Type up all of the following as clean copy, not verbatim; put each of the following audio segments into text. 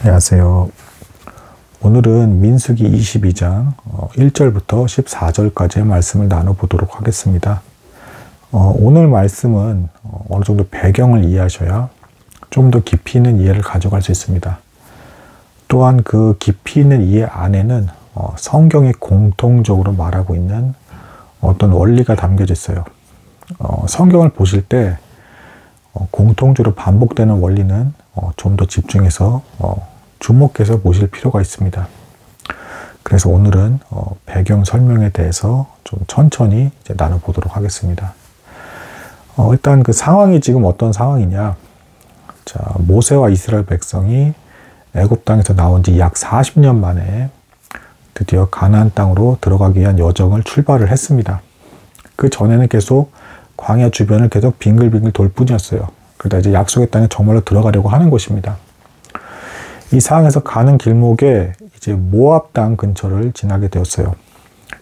안녕하세요. 오늘은 민수기 22장 1절부터 14절까지의 말씀을 나눠보도록 하겠습니다. 오늘 말씀은 어느 정도 배경을 이해하셔야 좀 더 깊이 있는 이해를 가져갈 수 있습니다. 또한 그 깊이 있는 이해 안에는 성경이 공통적으로 말하고 있는 어떤 원리가 담겨져 있어요. 성경을 보실 때 공통적으로 반복되는 원리는 좀 더 집중해서 주목해서 보실 필요가 있습니다. 그래서 오늘은 배경 설명에 대해서 좀 천천히 이제 나눠보도록 하겠습니다. 일단 그 상황이 지금 어떤 상황이냐. 자, 모세와 이스라엘 백성이 애굽 땅에서 나온 지 약 40년 만에 드디어 가나안 땅으로 들어가기 위한 여정을 출발을 했습니다. 그 전에는 계속 광야 주변을 계속 빙글빙글 돌 뿐이었어요. 그러다 이제 약속의 땅에 정말로 들어가려고 하는 것입니다. 이 상황에서 가는 길목에 이제 모압 땅 근처를 지나게 되었어요.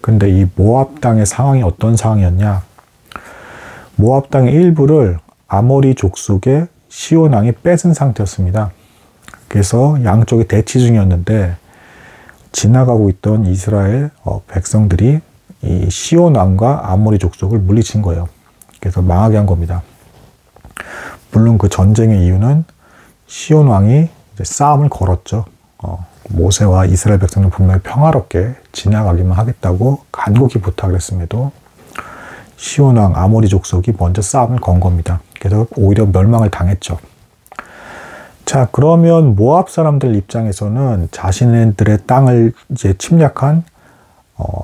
근데 이 모압 땅의 상황이 어떤 상황이었냐? 모압 땅의 일부를 아모리 족속의 시온 왕이 뺏은 상태였습니다. 그래서 양쪽이 대치 중이었는데 지나가고 있던 이스라엘 백성들이 이 시온 왕과 아모리 족속을 물리친 거예요. 그래서 망하게 한 겁니다. 물론 그 전쟁의 이유는 시온 왕이 이제 싸움을 걸었죠. 모세와 이스라엘 백성은 분명히 평화롭게 지나가기만 하겠다고 간곡히 부탁을 했음에도 시온 왕 아모리 족속이 먼저 싸움을 건 겁니다. 그래서 오히려 멸망을 당했죠. 자, 그러면 모압 사람들 입장에서는 자신들의 땅을 이제 침략한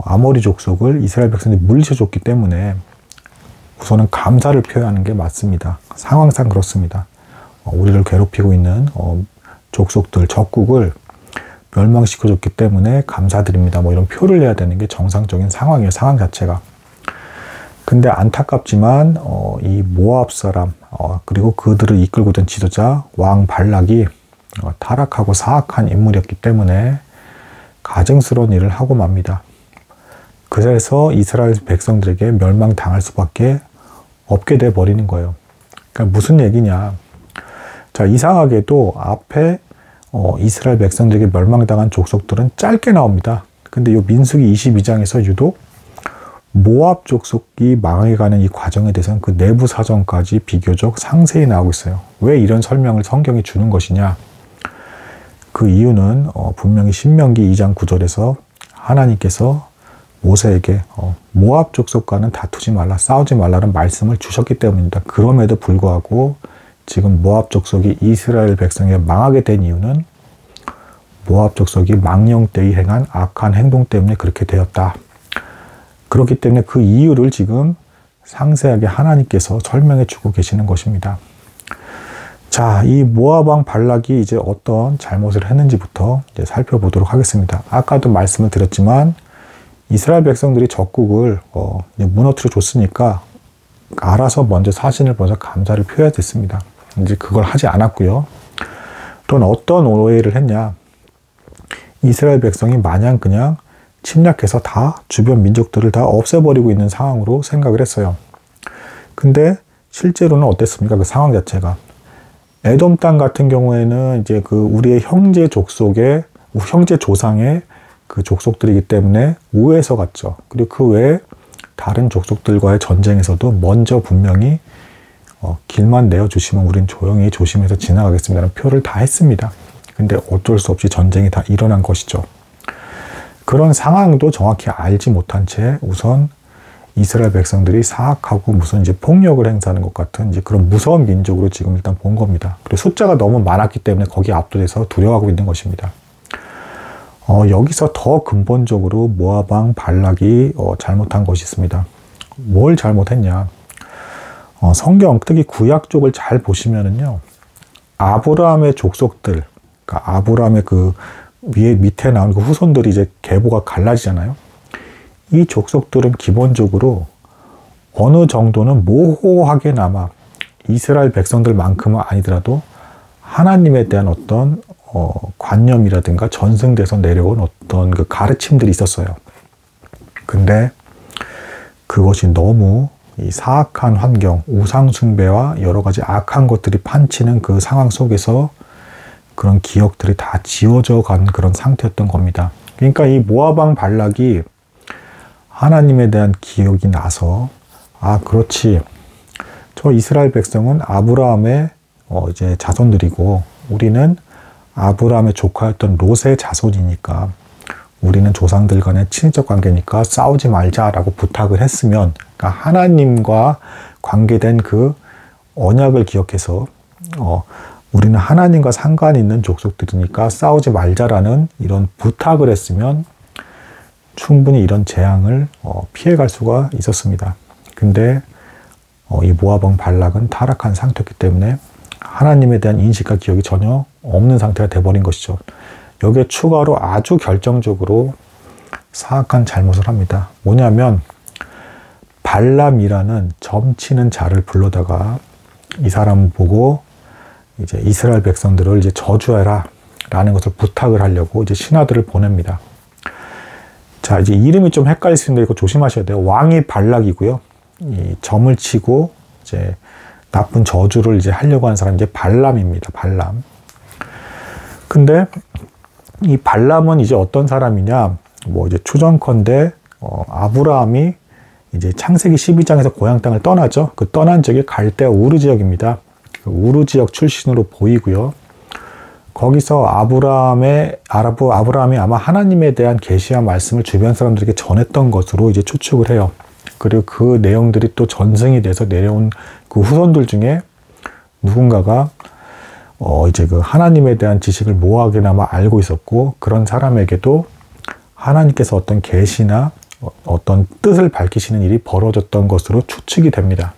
아모리 족속을 이스라엘 백성들이 물리쳐줬기 때문에 우선은 감사를 표현하는 게 맞습니다. 상황상 그렇습니다. 우리를 괴롭히고 있는 족속들, 적국을 멸망시켜줬기 때문에 감사드립니다. 뭐 이런 표를 내야 되는 게 정상적인 상황이에요. 상황 자체가. 근데 안타깝지만 이 모압 사람 그리고 그들을 이끌고 있던 지도자 왕 발락이 타락하고 사악한 인물이었기 때문에 가증스러운 일을 하고 맙니다. 그래서 이스라엘 백성들에게 멸망당할 수밖에 없게 돼 버리는 거예요. 그러니까 무슨 얘기냐. 자, 이상하게도 앞에 이스라엘 백성들에게 멸망당한 족속들은 짧게 나옵니다. 근데 이 민수기 22장에서 유독 모압 족속이 망해가는 이 과정에 대해서는 그 내부 사정까지 비교적 상세히 나오고 있어요. 왜 이런 설명을 성경이 주는 것이냐. 그 이유는 분명히 신명기 2장 9절에서 하나님께서 모세에게 모압 족속과는 다투지 말라, 싸우지 말라는 말씀을 주셨기 때문입니다. 그럼에도 불구하고 지금 모압 족속이 이스라엘 백성에 망하게 된 이유는 모압 족속이 망령 때에 행한 악한 행동 때문에 그렇게 되었다. 그렇기 때문에 그 이유를 지금 상세하게 하나님께서 설명해 주고 계시는 것입니다. 자, 이 모압 왕 발락이 이제 어떤 잘못을 했는지부터 이제 살펴보도록 하겠습니다. 아까도 말씀을 드렸지만 이스라엘 백성들이 적국을 무너뜨려 줬으니까 알아서 먼저 사신을 보내서 감사를 표해야 됐습니다. 이제 그걸 하지 않았고요. 또는 어떤 오해를 했냐. 이스라엘 백성이 마냥 그냥 침략해서 다 주변 민족들을 다 없애버리고 있는 상황으로 생각을 했어요. 근데 실제로는 어땠습니까? 그 상황 자체가. 에돔 땅 같은 경우에는 이제 그 우리의 형제 족속의, 형제 조상의 그 족속들이기 때문에 우에서 갔죠. 그리고 그 외에 다른 족속들과의 전쟁에서도 먼저 분명히 길만 내어주시면 우린 조용히 조심해서 지나가겠습니다라는 표를 다 했습니다. 근데 어쩔 수 없이 전쟁이 다 일어난 것이죠. 그런 상황도 정확히 알지 못한 채 우선 이스라엘 백성들이 사악하고 무슨 이제 폭력을 행사하는 것 같은 이제 그런 무서운 민족으로 지금 일단 본 겁니다. 그리고 숫자가 너무 많았기 때문에 거기에 압도돼서 두려워하고 있는 것입니다. 여기서 더 근본적으로 모압 왕 발락이 잘못한 것이 있습니다. 뭘 잘못했냐? 성경, 특히 구약 쪽을 잘 보시면은요, 아브라함의 족속들, 그러니까 아브라함의 그 밑에 나온 그 후손들이 이제 계보가 갈라지잖아요. 이 족속들은 기본적으로 어느 정도는 모호하게나마 이스라엘 백성들만큼은 아니더라도 하나님에 대한 어떤 관념이라든가 전승돼서 내려온 어떤 그 가르침들이 있었어요. 근데 그것이 너무 이 사악한 환경, 우상숭배와 여러 가지 악한 것들이 판치는 그 상황 속에서 그런 기억들이 다 지워져 간 그런 상태였던 겁니다. 그러니까 이 모압 왕 발락이 하나님에 대한 기억이 나서, 아, 그렇지. 저 이스라엘 백성은 아브라함의 이제 자손들이고, 우리는 아브라함의 조카였던 롯의 자손이니까, 우리는 조상들 간의 친인척 관계니까 싸우지 말자라고 부탁을 했으면, 그러니까 하나님과 관계된 그 언약을 기억해서, 우리는 하나님과 상관 있는 족속들이니까 싸우지 말자라는 이런 부탁을 했으면 충분히 이런 재앙을 피해갈 수가 있었습니다. 근데 이 모압 왕 발락은 타락한 상태였기 때문에 하나님에 대한 인식과 기억이 전혀 없는 상태가 돼버린 것이죠. 여기에 추가로 아주 결정적으로 사악한 잘못을 합니다. 뭐냐면 발람이라는 점치는 자를 불러다가 이 사람 보고 이제 이스라엘 백성들을 이제 저주해라 라는 것을 부탁을 하려고 이제 신하들을 보냅니다. 자, 이제 이름이 좀 헷갈릴 수 있는데 이거 조심하셔야 돼요. 왕이 발락이고요. 이 점을 치고 이제 나쁜 저주를 이제 하려고 하는 사람이 이제 발람입니다. 발람. 근데 이 발람은 이제 어떤 사람이냐? 뭐 이제 추정컨대 아브라함이 이제 창세기 12장에서 고향 땅을 떠나죠. 그 떠난 지역이 갈대아 우르 지역입니다. 그 우르 지역 출신으로 보이고요. 거기서 아브라함이 아마 하나님에 대한 계시와 말씀을 주변 사람들에게 전했던 것으로 이제 추측을 해요. 그리고 그 내용들이 또 전승이 돼서 내려온 그 후손들 중에 누군가가 이제 그 하나님에 대한 지식을 모호하게나마 알고 있었고, 그런 사람에게도 하나님께서 어떤 계시나 어떤 뜻을 밝히시는 일이 벌어졌던 것으로 추측이 됩니다.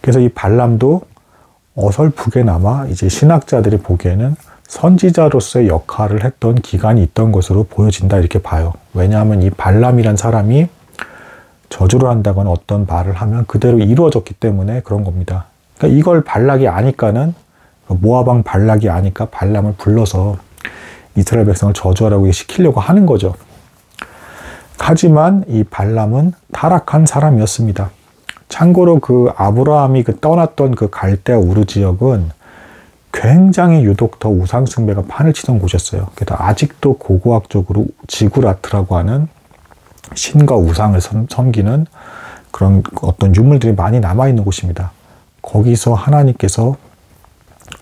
그래서 이 발람도 어설프게나마 이제 신학자들이 보기에는 선지자로서의 역할을 했던 기간이 있던 것으로 보여진다, 이렇게 봐요. 왜냐하면 이 발람이란 사람이 저주를 한다거나 어떤 말을 하면 그대로 이루어졌기 때문에 그런 겁니다. 그러니까 이걸 발락이 아니까는, 모압 왕 발락이 아니까 발람을 불러서 이스라엘 백성을 저주하라고 시키려고 하는 거죠. 하지만 이 발람은 타락한 사람이었습니다. 참고로 그 아브라함이 떠났던 그 갈대아 우르 지역은 굉장히 유독 더 우상숭배가 판을 치던 곳이었어요. 그래서 아직도 고고학적으로 지구라트라고 하는 신과 우상을 섬기는 그런 어떤 유물들이 많이 남아있는 곳입니다. 거기서 하나님께서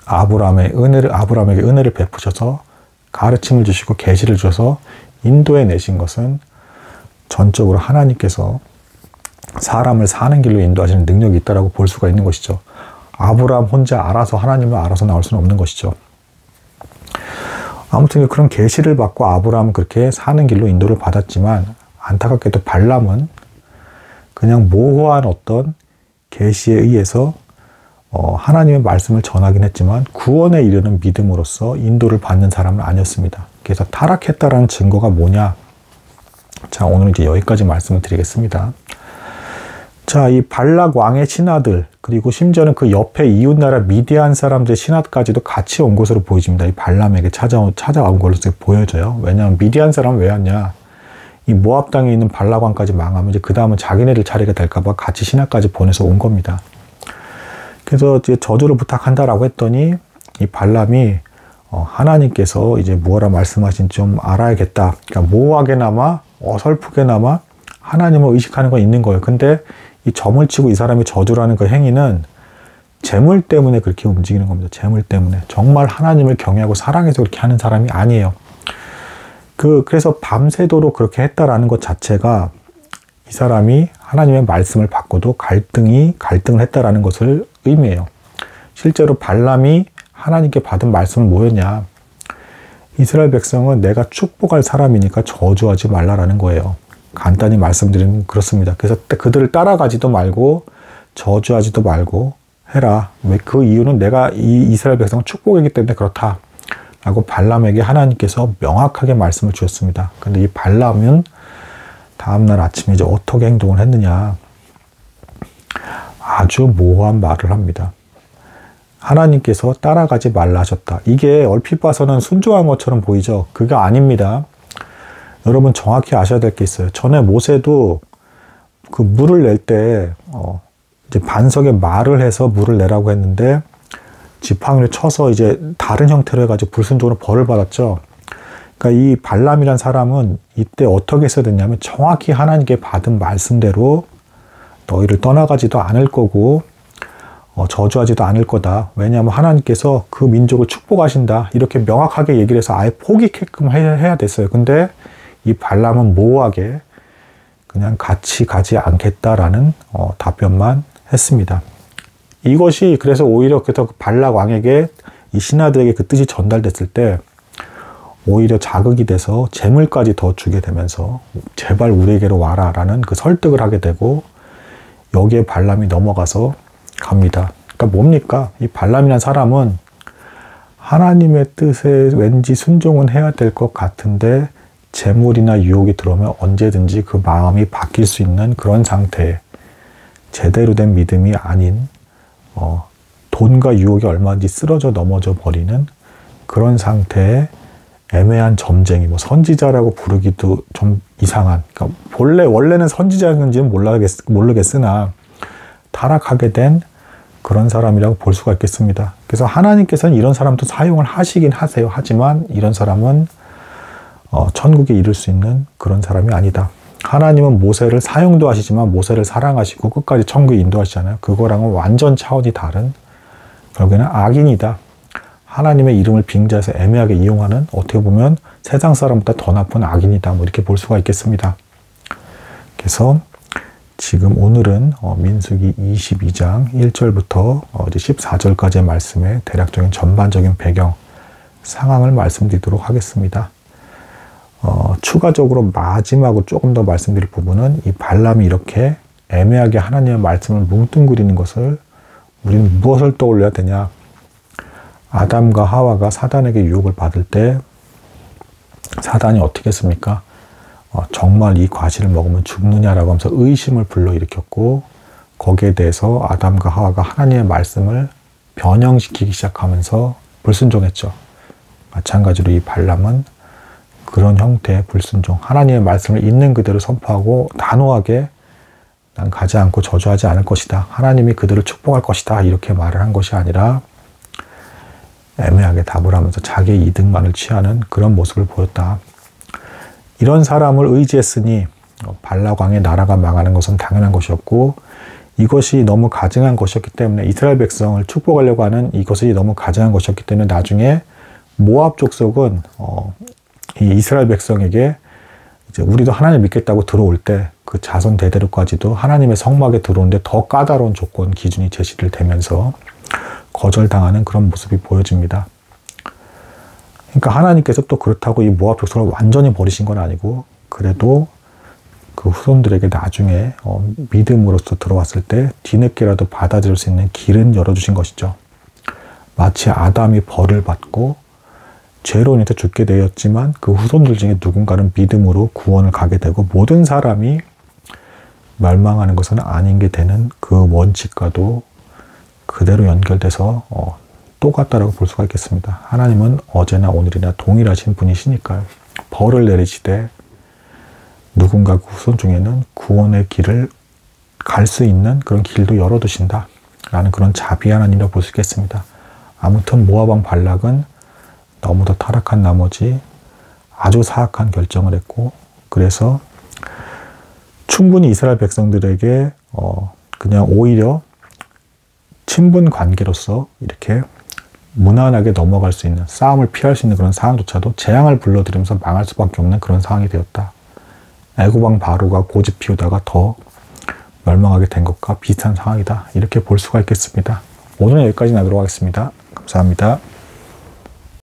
아브라함에게 은혜를 베푸셔서 가르침을 주시고 계시를 주셔서 인도해 내신 것은 전적으로 하나님께서 사람을 사는 길로 인도하시는 능력이 있다고 볼 수가 있는 것이죠. 아브라함 혼자 알아서 하나님을 알아서 나올 수는 없는 것이죠. 아무튼 그런 계시를 받고 아브라함은 그렇게 사는 길로 인도를 받았지만, 안타깝게도 발람은 그냥 모호한 어떤 계시에 의해서 하나님의 말씀을 전하긴 했지만 구원에 이르는 믿음으로써 인도를 받는 사람은 아니었습니다. 그래서 타락했다라는 증거가 뭐냐? 자, 오늘 이제 여기까지 말씀을 드리겠습니다. 자, 이 발락 왕의 신하들, 그리고 심지어는 그 옆에 이웃나라 미디안 사람들의 신하까지도 같이 온 것으로 보여집니다. 이 발람에게 찾아온 것으로 보여져요. 왜냐하면 미디안 사람은 왜 왔냐? 이 모압 땅에 있는 발락 왕까지 망하면 이제 그 다음은 자기네들 차례가 될까봐 같이 신하까지 보내서 온 겁니다. 그래서 이제 저주를 부탁한다라고 했더니 이 발람이 하나님께서 이제 무엇라 말씀하신지 좀 알아야겠다. 그러니까 모호하게나마 어설프게나마 하나님을 의식하는 건 있는 거예요. 근데 이 점을 치고 이 사람이 저주라는 그 행위는 재물 때문에 그렇게 움직이는 겁니다. 재물 때문에. 정말 하나님을 경외하고 사랑해서 그렇게 하는 사람이 아니에요. 그래서 밤새도록 그렇게 했다라는 것 자체가 이 사람이 하나님의 말씀을 받고도 갈등을 했다라는 것을 의미해요. 실제로 발람이 하나님께 받은 말씀은 뭐였냐? 이스라엘 백성은 내가 축복할 사람이니까 저주하지 말라라는 거예요. 간단히 말씀드리면 그렇습니다. 그래서 그들을 따라가지도 말고 저주하지도 말고 해라. 왜? 그 이유는 내가 이 이스라엘 백성은 축복이기 때문에 그렇다. 라고 발람에게 하나님께서 명확하게 말씀을 주셨습니다. 근데 이 발람은 다음날 아침에 이제 어떻게 행동을 했느냐? 아주 모호한 말을 합니다. 하나님께서 따라가지 말라 하셨다. 이게 얼핏 봐서는 순종한 것처럼 보이죠? 그게 아닙니다. 여러분 정확히 아셔야 될 게 있어요. 전에 모세도 그 물을 낼 때 이제 반석에 말을 해서 물을 내라고 했는데 지팡이를 쳐서 이제 다른 형태로 해가지고 불순종으로 벌을 받았죠. 그러니까 이 발람이란 사람은 이때 어떻게 했어야 됐냐면 정확히 하나님께 받은 말씀대로 너희를 떠나가지도 않을 거고 저주하지도 않을 거다. 왜냐하면 하나님께서 그 민족을 축복하신다. 이렇게 명확하게 얘기를 해서 아예 포기게끔 해야 됐어요. 근데 이 발람은 모호하게 그냥 같이 가지 않겠다라는 답변만 했습니다. 이것이 그래서 오히려 그래서 발락 왕에게 이 신하들에게 그 뜻이 전달됐을 때 오히려 자극이 돼서 재물까지 더 주게 되면서 제발 우리에게로 와라 라는 그 설득을 하게 되고 여기에 발람이 넘어가서 갑니다. 그러니까 뭡니까? 이 발람이라는 사람은 하나님의 뜻에 왠지 순종은 해야 될 것 같은데 재물이나 유혹이 들어오면 언제든지 그 마음이 바뀔 수 있는 그런 상태에 제대로 된 믿음이 아닌 돈과 유혹이 얼마든지 쓰러져 넘어져 버리는 그런 상태에 애매한 점쟁이, 뭐 선지자라고 부르기도 좀 이상한, 그러니까 원래는 선지자였는지는 모르겠으나 타락하게 된 그런 사람이라고 볼 수가 있겠습니다. 그래서 하나님께서는 이런 사람도 사용을 하시긴 하세요. 하지만 이런 사람은 천국에 이를 수 있는 그런 사람이 아니다. 하나님은 모세를 사용도 하시지만 모세를 사랑하시고 끝까지 천국에 인도하시잖아요. 그거랑은 완전 차원이 다른 결국에는 악인이다. 하나님의 이름을 빙자해서 애매하게 이용하는 어떻게 보면 세상 사람보다 더 나쁜 악인이다. 뭐 이렇게 볼 수가 있겠습니다. 그래서 지금 오늘은 민수기 22장 1절부터 이제 14절까지의 말씀의 대략적인 전반적인 배경 상황을 말씀드리도록 하겠습니다. 추가적으로 마지막으로 조금 더 말씀드릴 부분은 이 발람이 이렇게 애매하게 하나님의 말씀을 뭉뚱그리는 것을 우리는 무엇을 떠올려야 되냐? 아담과 하와가 사단에게 유혹을 받을 때 사단이 어떻게 했습니까? 정말 이 과실을 먹으면 죽느냐라고 하면서 의심을 불러일으켰고 거기에 대해서 아담과 하와가 하나님의 말씀을 변형시키기 시작하면서 불순종했죠. 마찬가지로 이 발람은 그런 형태의 불순종, 하나님의 말씀을 있는 그대로 선포하고 단호하게 난 가지 않고 저주하지 않을 것이다. 하나님이 그들을 축복할 것이다. 이렇게 말을 한 것이 아니라 애매하게 답을 하면서 자기의 이득만을 취하는 그런 모습을 보였다. 이런 사람을 의지했으니 발락 왕의 나라가 망하는 것은 당연한 것이었고 이것이 너무 가증한 것이었기 때문에 이스라엘 백성을 축복하려고 하는 이것이 너무 가증한 것이었기 때문에 나중에 모압 족속은 이 이스라엘 백성에게 이제 우리도 하나님 믿겠다고 들어올 때 그 자손 대대로까지도 하나님의 성막에 들어오는데 더 까다로운 조건 기준이 제시를 되면서 거절당하는 그런 모습이 보여집니다. 그러니까 하나님께서 또 그렇다고 이 모압 족속을 완전히 버리신 건 아니고 그래도 그 후손들에게 나중에 믿음으로써 들어왔을 때 뒤늦게라도 받아들일 수 있는 길은 열어주신 것이죠. 마치 아담이 벌을 받고 죄로 인해서 죽게 되었지만 그 후손들 중에 누군가는 믿음으로 구원을 가게 되고 모든 사람이 멸망하는 것은 아닌 게 되는 그 원칙과도 그대로 연결돼서 똑같다라고 볼 수가 있겠습니다. 하나님은 어제나 오늘이나 동일하신 분이시니까요. 벌을 내리시되 누군가 그 후손 중에는 구원의 길을 갈 수 있는 그런 길도 열어두신다 라는 그런 자비한 하나님이라고 볼 수 있겠습니다. 아무튼 모압 왕 발락은 너무도 타락한 나머지 아주 사악한 결정을 했고 그래서 충분히 이스라엘 백성들에게 그냥 오히려 친분 관계로서 이렇게 무난하게 넘어갈 수 있는 싸움을 피할 수 있는 그런 상황조차도 재앙을 불러들이면서 망할 수밖에 없는 그런 상황이 되었다. 애굽 왕 바로가 고집 피우다가 더 멸망하게 된 것과 비슷한 상황이다. 이렇게 볼 수가 있겠습니다. 오늘은 여기까지 나도록 하겠습니다. 감사합니다.